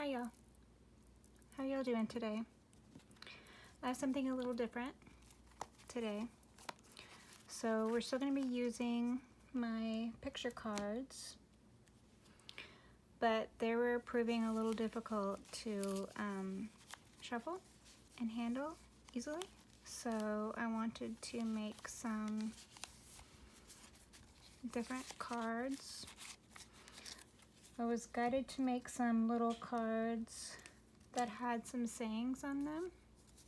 Hi y'all. How y'all doing today? I have something a little different today. So we're still going to be using my picture cards, but they were proving a little difficult to shuffle and handle easily. So I wanted to make some different cards. I was guided to make some little cards that had some sayings on them,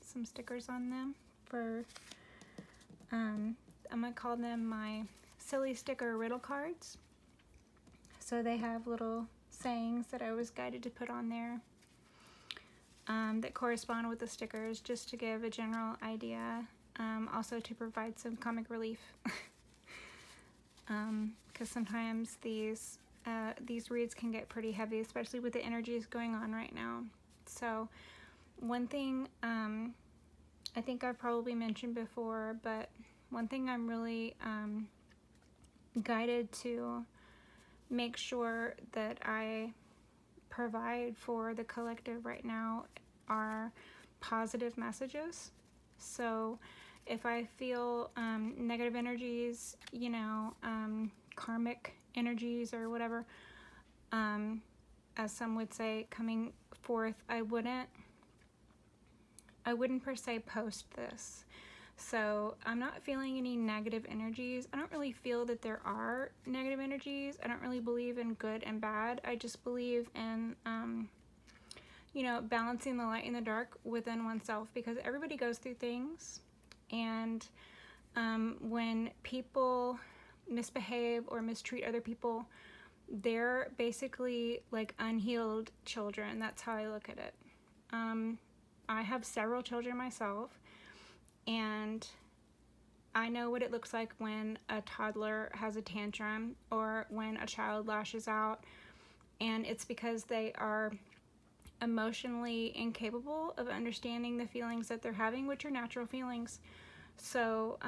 some stickers on them for, I'm gonna call them my silly sticker riddle cards. So they have little sayings that I was guided to put on there that correspond with the stickers, just to give a general idea, also to provide some comic relief. Because sometimes these reads can get pretty heavy, especially with the energies going on right now. So one thing I think I've probably mentioned before, but one thing I'm really guided to make sure that I provide for the collective right now are positive messages. So if I feel negative energies, karmic energies or whatever, as some would say, coming forth, I wouldn't per se post this. So I'm not feeling any negative energies. I don't really feel that there are negative energies. I don't really believe in good and bad. I just believe in balancing the light and the dark within oneself, because everybody goes through things, and when people misbehave or mistreat other people, they're basically like unhealed children. That's how I look at it. I have several children myself, and I know what it looks like when a toddler has a tantrum or when a child lashes out, and it's because they are emotionally incapable of understanding the feelings that they're having, which are natural feelings. So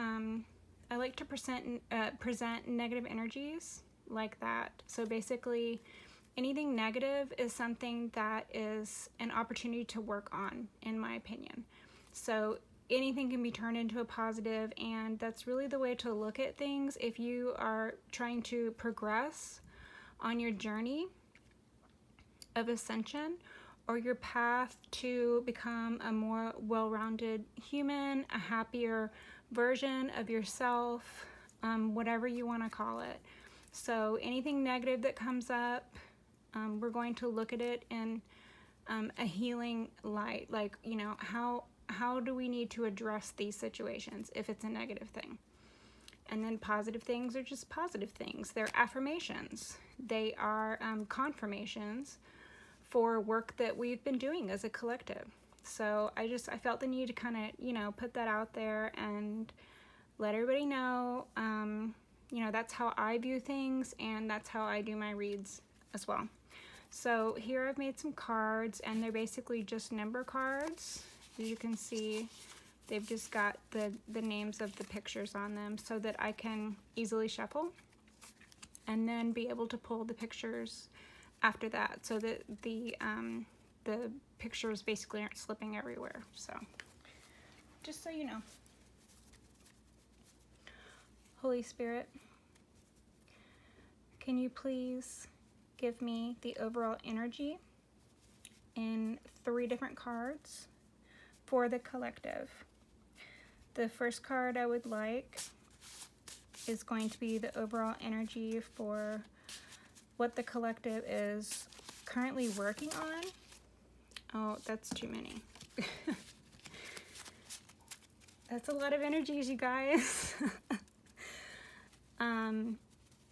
I like to present negative energies like that. So basically, anything negative is something that is an opportunity to work on, in my opinion. So anything can be turned into a positive, and that's really the way to look at things if you are trying to progress on your journey of ascension, or your path to become a more well-rounded human, a happier version of yourself, whatever you want to call it. So anything negative that comes up, we're going to look at it in a healing light. Like, how do we need to address these situations if it's a negative thing? And then positive things are just positive things. They're affirmations. They are confirmations for work that we've been doing as a collective. So I felt the need to kind of, put that out there and let everybody know, that's how I view things, and that's how I do my reads as well. So here I've made some cards, and they're basically just number cards. As you can see, they've just got the names of the pictures on them so that I can easily shuffle and then be able to pull the pictures after that, so that the pictures basically aren't slipping everywhere. So just so you know. Holy Spirit, can you please give me the overall energy in 3 different cards for the collective? The first card I would like is going to be the overall energy for what the collective is currently working on. Oh, that's too many. That's a lot of energies, you guys.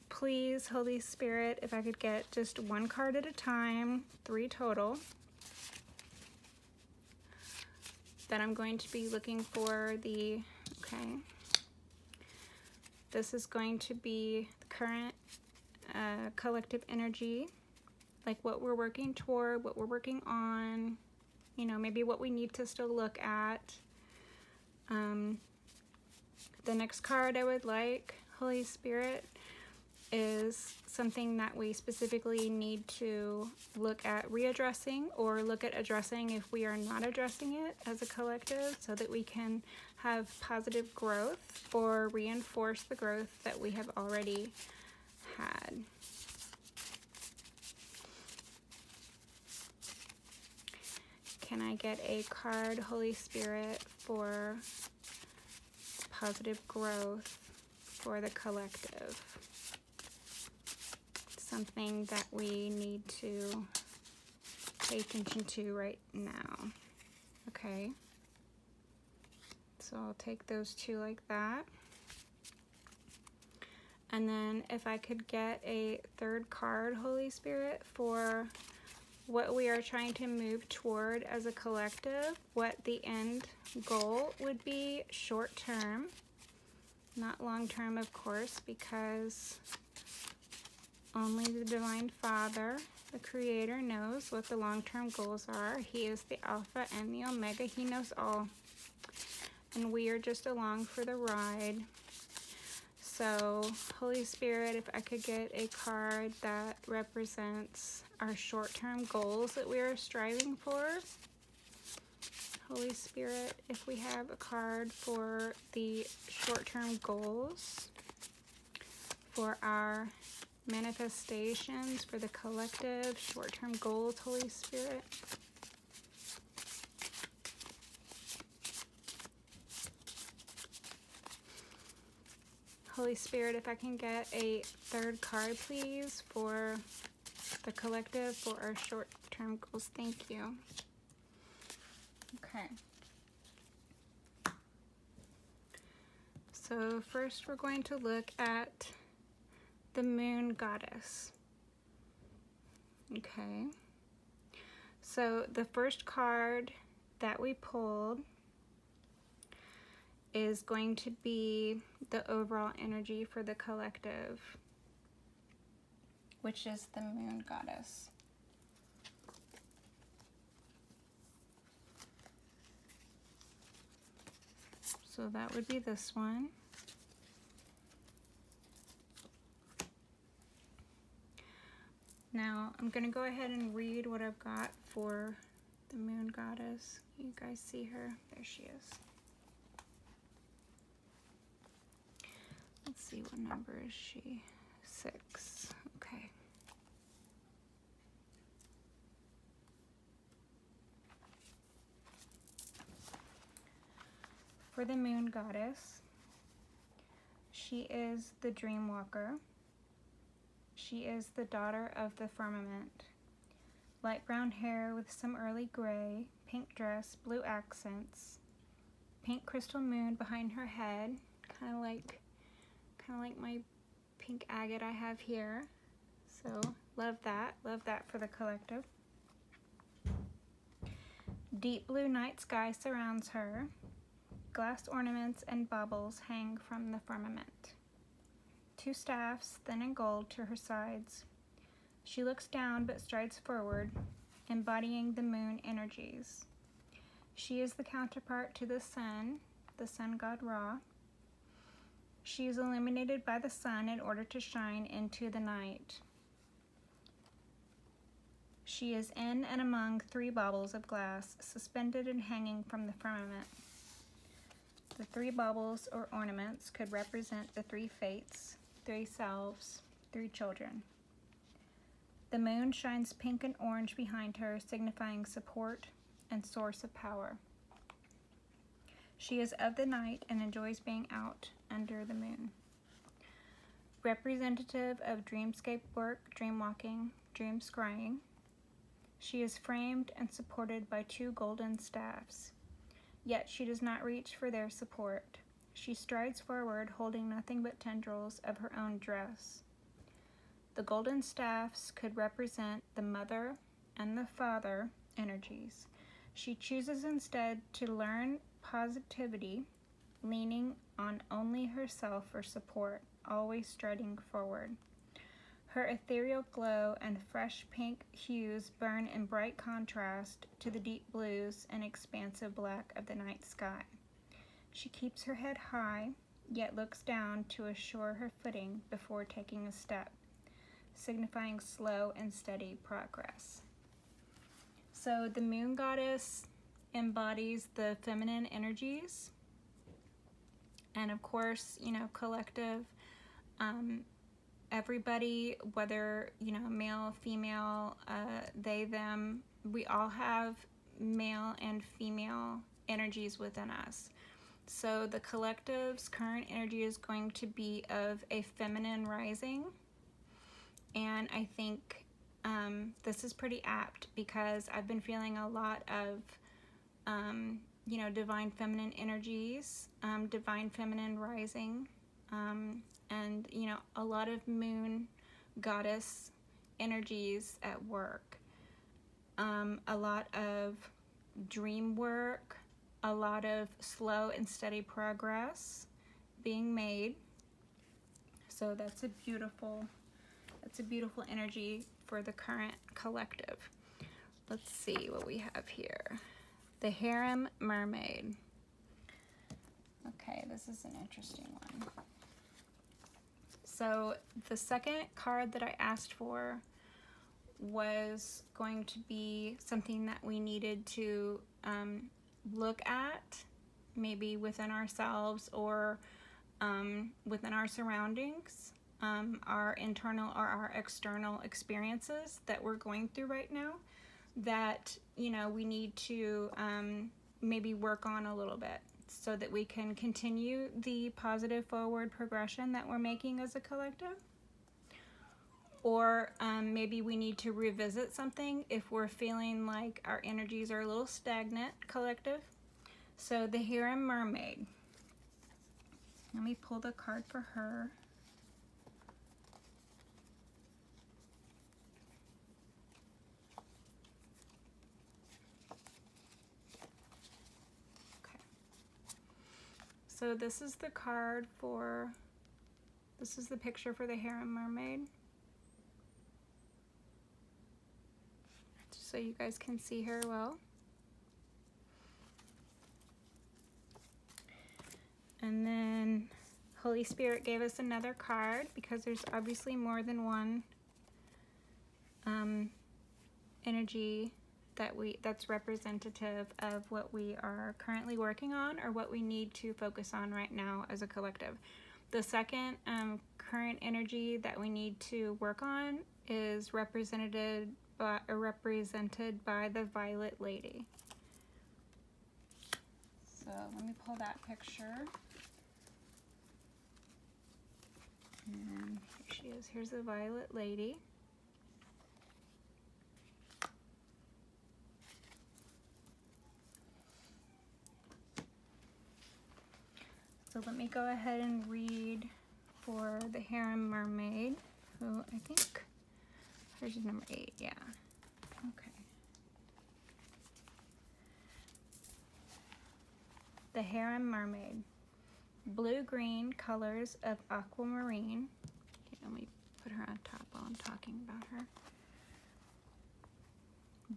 Please, Holy Spirit, if I could get just 1 card at a time, 3 total. Then I'm going to be looking for okay. This is going to be the current collective energy, like what we're working toward, what we're working on, maybe what we need to still look at. The next card I would like, Holy Spirit, is something that we specifically need to look at readdressing or look at addressing if we are not addressing it as a collective, so that we can have positive growth or reinforce the growth that we have already had. Can I get a card, Holy Spirit, for positive growth for the collective? Something that we need to pay attention to right now. Okay. So I'll take those two like that. And then if I could get a third card, Holy Spirit, for what we are trying to move toward as a collective, what the end goal would be short term, not long term, of course, because only the Divine Father, the Creator, knows what the long-term goals are. He is the Alpha and the Omega. He knows all. And we are just along for the ride. So, Holy Spirit, if I could get a card that represents our short-term goals that we are striving for. Holy Spirit, if we have a card for the short-term goals, for our manifestations, for the collective short-term goals, Holy Spirit. Holy Spirit, if I can get a third card, please, for the collective, for our short-term goals. Thank you. Okay. So first we're going to look at the Moon Goddess. Okay. So the first card that we pulled is going to be the overall energy for the collective, which is the Moon Goddess. So that would be this one. Now, I'm going to go ahead and read what I've got for the Moon Goddess. You guys see her? There she is. Let's see, what number is she? 6. Okay. For the Moon Goddess, she is the Dream Walker. She is the daughter of the firmament. Light brown hair with some early gray, pink dress, blue accents, pink crystal moon behind her head, kind of like my pink agate I have here. So love that for the collective. Deep blue night sky surrounds her. Glass ornaments and baubles hang from the firmament. 2 staffs, thin and gold, to her sides. She looks down but strides forward, embodying the moon energies. She is the counterpart to the sun god Ra. She is illuminated by the sun in order to shine into the night. She is in and among 3 baubles of glass, suspended and hanging from the firmament. The 3 baubles or ornaments could represent the 3 fates, 3 selves, 3 children. The moon shines pink and orange behind her, signifying support and source of power. She is of the night and enjoys being out under the moon. Representative of dreamscape work, dream walking, dream scrying. She is framed and supported by 2 golden staffs, yet she does not reach for their support. She strides forward, holding nothing but tendrils of her own dress. The golden staffs could represent the mother and the father energies. She chooses instead to learn positivity, leaning on only herself for support, always striding forward. Her ethereal glow and fresh pink hues burn in bright contrast to the deep blues and expansive black of the night sky. She keeps her head high, yet looks down to assure her footing before taking a step, signifying slow and steady progress. So the moon goddess embodies the feminine energies, and of course, collective, everybody, whether, male, female, they, them, we all have male and female energies within us. So the collective's current energy is going to be of a feminine rising, and I think this is pretty apt because I've been feeling a lot of divine feminine energies, divine feminine rising, and a lot of moon goddess energies at work, a lot of dream work, a lot of slow and steady progress being made. So that's a beautiful energy for the current collective. Let's see what we have here. The harem mermaid. Okay, this is an interesting one. So the second card that I asked for was going to be something that we needed to look at, maybe within ourselves or within our surroundings, our internal or our external experiences that we're going through right now, that we need to maybe work on a little bit so that we can continue the positive forward progression that we're making as a collective. Or maybe we need to revisit something if we're feeling like our energies are a little stagnant, collective. So the harem mermaid. Let me pull the card for her. Okay. So this is the card for, this is the picture for the harem mermaid. So you guys can see her well. And then Holy Spirit gave us another card because there's obviously more than one energy that's representative of what we are currently working on or what we need to focus on right now as a collective. The second current energy that we need to work on is represented by the Violet Lady. So let me pull that picture. And here she is. Here's the Violet Lady. So let me go ahead and read for the harem mermaid, who I think hers is number 8. Yeah. Okay. The harem mermaid. Blue-green colors of aquamarine. Okay, let me put her on top while I'm talking about her.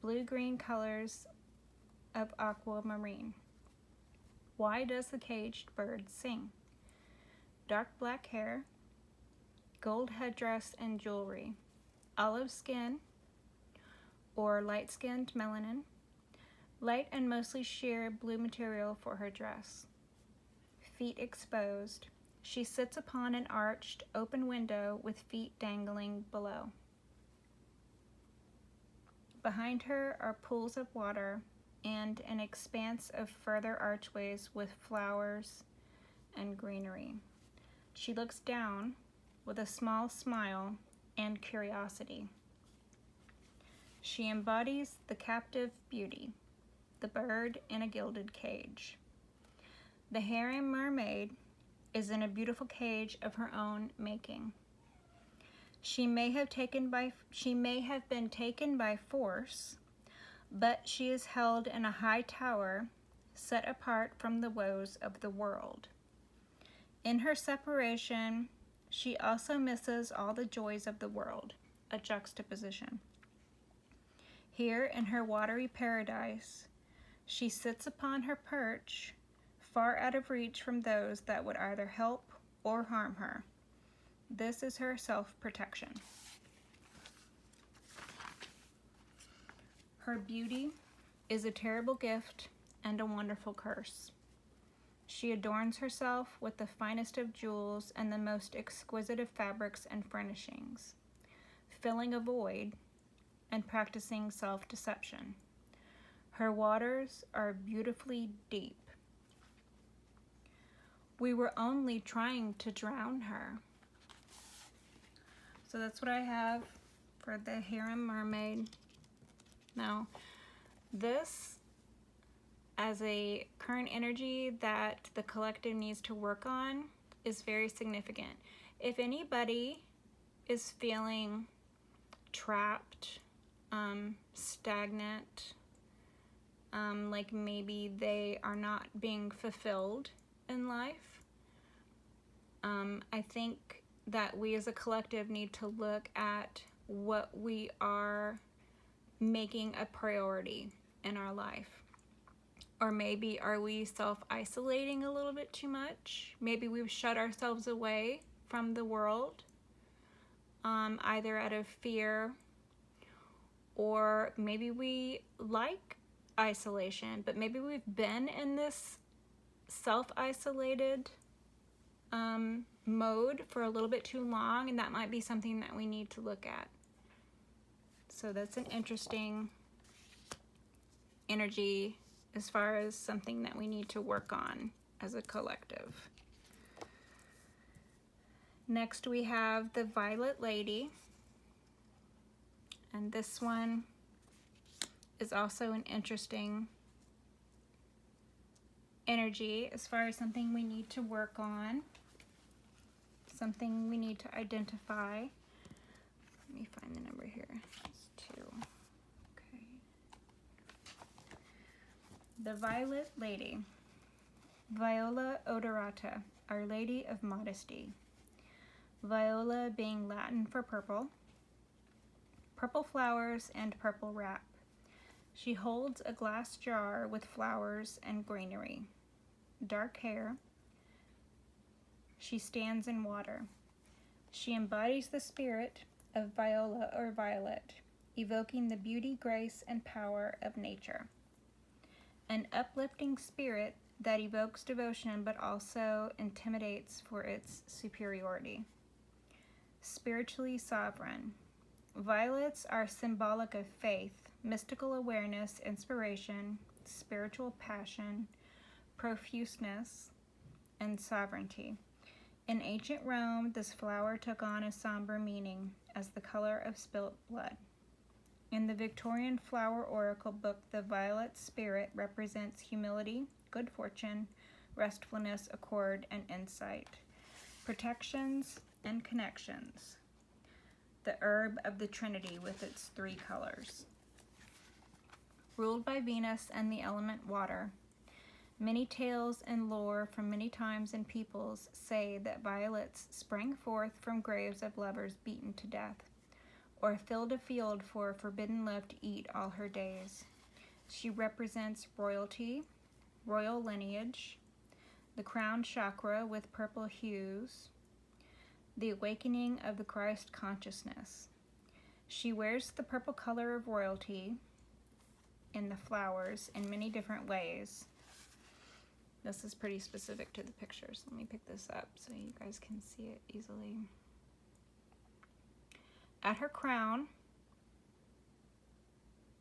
Blue-green colors of aquamarine. Why does the caged bird sing? Dark black hair, gold headdress and jewelry, olive skin or light-skinned melanin, light and mostly sheer blue material for her dress. Feet exposed. She sits upon an arched, open window with feet dangling below. Behind her are pools of water and an expanse of further archways with flowers and greenery. She looks down with a small smile and curiosity. She embodies the captive beauty, the bird in a gilded cage. The harem mermaid is in a beautiful cage of her own making. She may have been taken by force, but she is held in a high tower set apart from the woes of the world. In her separation, she also misses all the joys of the world, a juxtaposition. Here in her watery paradise, she sits upon her perch, far out of reach from those that would either help or harm her. This is her self-protection. Her beauty is a terrible gift and a wonderful curse. She adorns herself with the finest of jewels and the most exquisite of fabrics and furnishings, filling a void and practicing self-deception. Her waters are beautifully deep. We were only trying to drown her. So that's what I have for the harem mermaid. Now, this, as a current energy that the collective needs to work on, is very significant. If anybody is feeling trapped, stagnant, like maybe they are not being fulfilled in life, I think that we as a collective need to look at what we are making a priority in our life. Or maybe are we self-isolating a little bit too much? Maybe we've shut ourselves away from the world, either out of fear, or maybe we like isolation, but maybe we've been in this self-isolated mode for a little bit too long, and that might be something that we need to look at. So that's an interesting energy as far as something that we need to work on as a collective. Next we have the Violet Lady, and this one is also an interesting energy as far as something we need to work on, something we need to identify. Let me find the number here. It's 2. Okay. The Violet Lady. Viola odorata, Our Lady of Modesty. Viola being Latin for purple. Purple flowers and purple wrap. She holds a glass jar with flowers and greenery. Dark hair. She stands in water. She embodies the spirit of Viola or Violet, evoking the beauty, grace, and power of nature. An uplifting spirit that evokes devotion but also intimidates for its superiority. Spiritually sovereign. Violets are symbolic of faith, mystical awareness, inspiration, spiritual passion, profuseness, and sovereignty. In ancient Rome, this flower took on a somber meaning as the color of spilt blood. In the Victorian Flower Oracle book, the violet spirit represents humility, good fortune, restfulness, accord, and insight, protections, and connections. The herb of the Trinity with its 3 colors. Ruled by Venus and the element water, many tales and lore from many times and peoples say that violets sprang forth from graves of lovers beaten to death, or filled a field for forbidden love to eat all her days. She represents royalty, royal lineage, the crown chakra with purple hues, the awakening of the Christ consciousness. She wears the purple color of royalty in the flowers in many different ways. This is pretty specific to the pictures. Let me pick this up so you guys can see it easily. At her crown,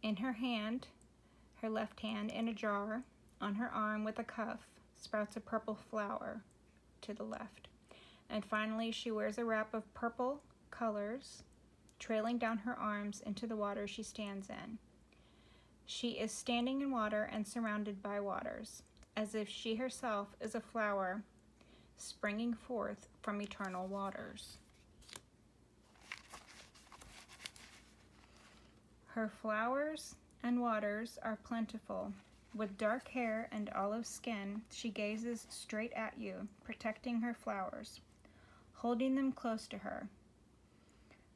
in her hand, her left hand in a jar, on her arm with a cuff, sprouts a purple flower to the left. And finally, she wears a wrap of purple colors, trailing down her arms into the water she stands in. She is standing in water and surrounded by waters, as if she herself is a flower springing forth from eternal waters. Her flowers and waters are plentiful. With dark hair and olive skin, she gazes straight at you, protecting her flowers, holding them close to her.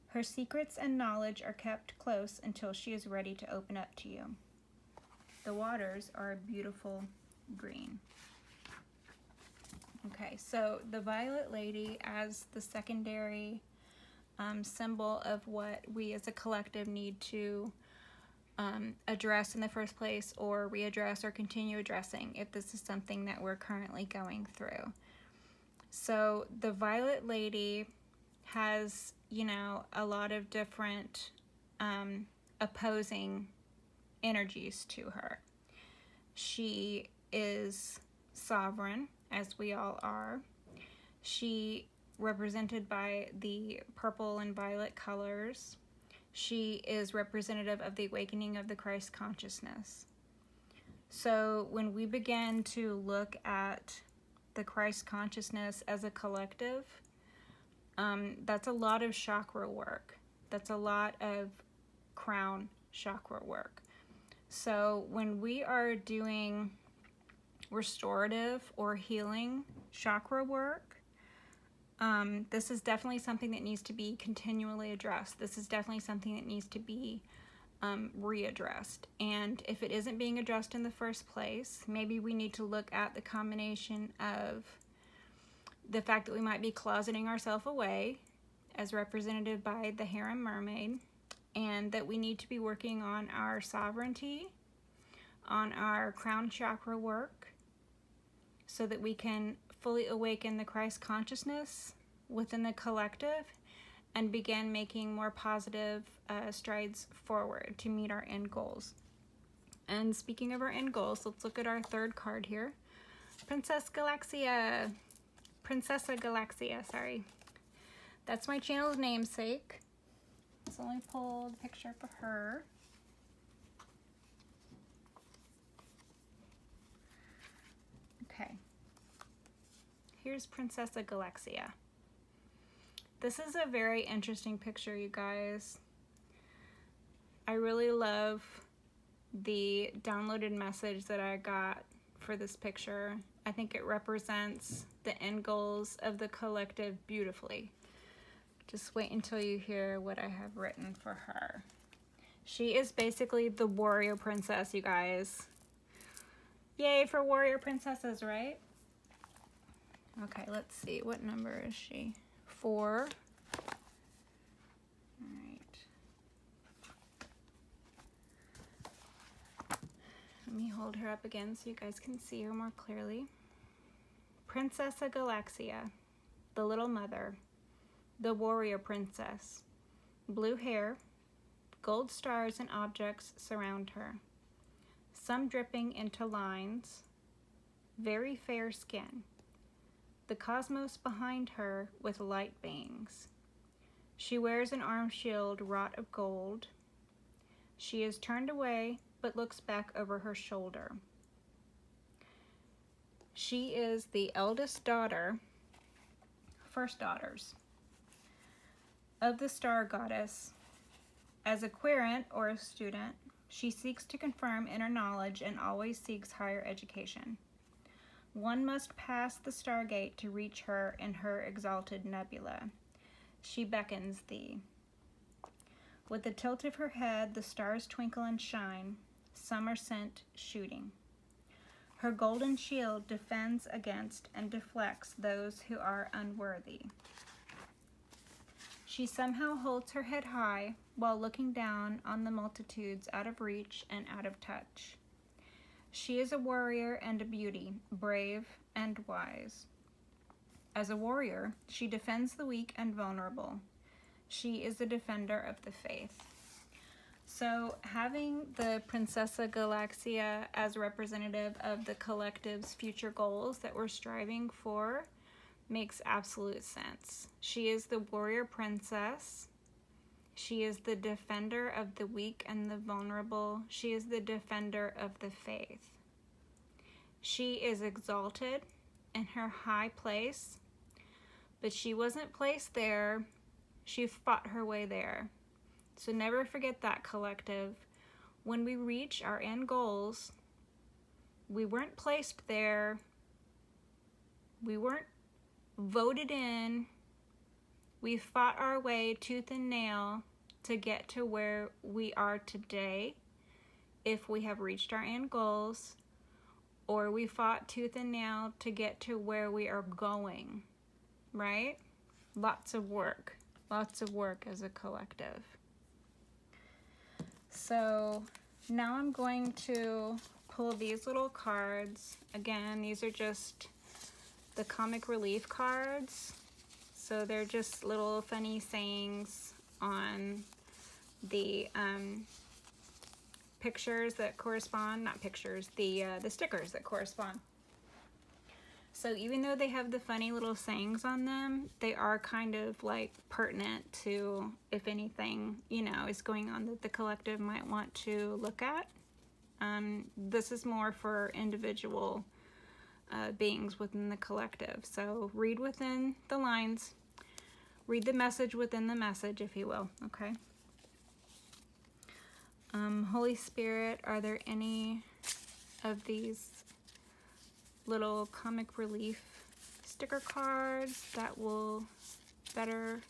Her secrets and knowledge are kept close until she is ready to open up to you. The waters are a beautiful green. Okay, so the Violet Lady as the secondary symbol of what we as a collective need to address in the first place, or readdress or continue addressing if this is something that we're currently going through. So the Violet Lady has, you know, a lot of different opposing energies to her. She is sovereign, as we all are. She represented by the purple and violet colors. She is representative of the awakening of the Christ consciousness. So when we begin to look at the Christ consciousness as a collective, that's a lot of chakra work. That's a lot of crown chakra work. So when we are doing restorative or healing chakra work, this is definitely something that needs to be continually addressed. This is definitely something that needs to be readdressed. And if it isn't being addressed in the first place, maybe we need to look at the combination of the fact that we might be closeting ourselves away, as represented by the harem mermaid, and that we need to be working on our sovereignty, on our crown chakra work, so that we can fully awaken the Christ consciousness within the collective and begin making more positive strides forward to meet our end goals. And speaking of our end goals, let's look at our third card here. Princesa Galaxia, sorry. That's my channel's namesake. So let me pull the picture for her. Okay. Here's Princesa Galaxia. This is a very interesting picture, you guys. I really love the downloaded message that I got for this picture. I think it represents the end goals of the collective beautifully. Just wait until you hear what I have written for her. She is basically the warrior princess, you guys. Yay for warrior princesses, right? Okay, let's see. What number is she? 4. All right. Let me hold her up again so you guys can see her more clearly. Princesa Galaxia, the little mother, the warrior princess. Blue hair, gold stars and objects surround her, some dripping into lines, very fair skin. The cosmos behind her with light bangs. She wears an arm shield wrought of gold. She is turned away but looks back over her shoulder. She is the eldest daughter, first daughters, of the star goddess. As a querent or a student, she seeks to confirm inner knowledge and always seeks higher education. One must pass the stargate to reach her in her exalted nebula. She beckons thee. With the tilt of her head, the stars twinkle and shine, summer scent shooting. Her golden shield defends against and deflects those who are unworthy. She somehow holds her head high while looking down on the multitudes out of reach and out of touch. She is a warrior and a beauty, brave and wise. As a warrior, she defends the weak and vulnerable. She is a defender of the faith. So having the Princesa Galaxia as representative of the collective's future goals that we're striving for makes absolute sense. She is the warrior princess. She is the defender of the weak and the vulnerable. She is the defender of the faith. She is exalted in her high place, but she wasn't placed there. She fought her way there. So never forget that, collective. When we reach our end goals, we weren't placed there. We weren't voted in. We fought our way tooth and nail to get to where we are today, if we have reached our end goals, or we fought tooth and nail to get to where we are going, right? Lots of work as a collective. So now I'm going to pull these little cards. Again, these are just the comic relief cards. So they're just little funny sayings on the pictures that correspond, not pictures, the stickers that correspond. So even though they have the funny little sayings on them, they are kind of like pertinent to if anything, you know, is going on that the collective might want to look at. This is more for individual beings within the collective. So read within the lines, read the message within the message, if you will, okay? Holy Spirit, are there any of these little comic relief sticker cards that will better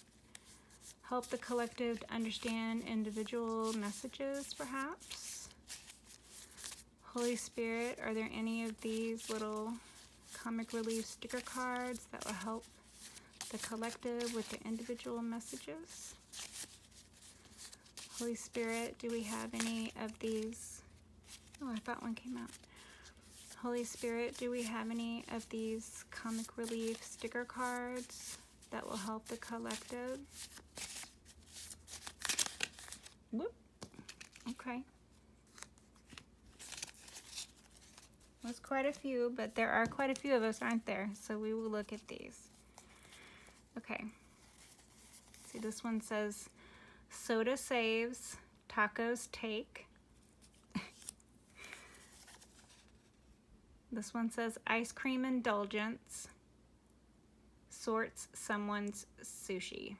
help the collective to understand individual messages, perhaps? Holy Spirit, are there any of these little comic relief sticker cards that will help the collective with the individual messages? Holy Spirit, do we have any of these? Oh, I thought one came out. Holy Spirit, do we have any of these comic relief sticker cards that will help the collective? Whoop. Okay. That's quite a few, but there are quite a few of us, aren't there? So we will look at these. Okay. See, this one says, soda saves, tacos take. This one says, ice cream indulgence sorts someone's sushi.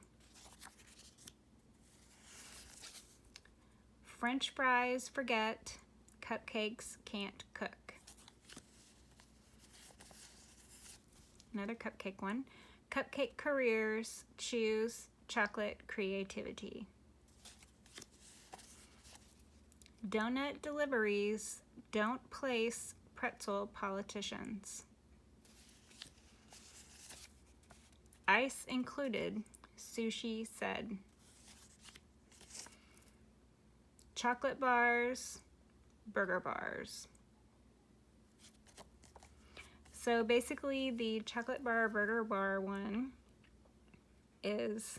French fries forget, cupcakes can't cook. Another cupcake one. Cupcake careers choose chocolate creativity. Donut deliveries don't place pretzel politicians. Ice included, sushi said. Chocolate bars, burger bars. So basically the chocolate bar, burger bar one is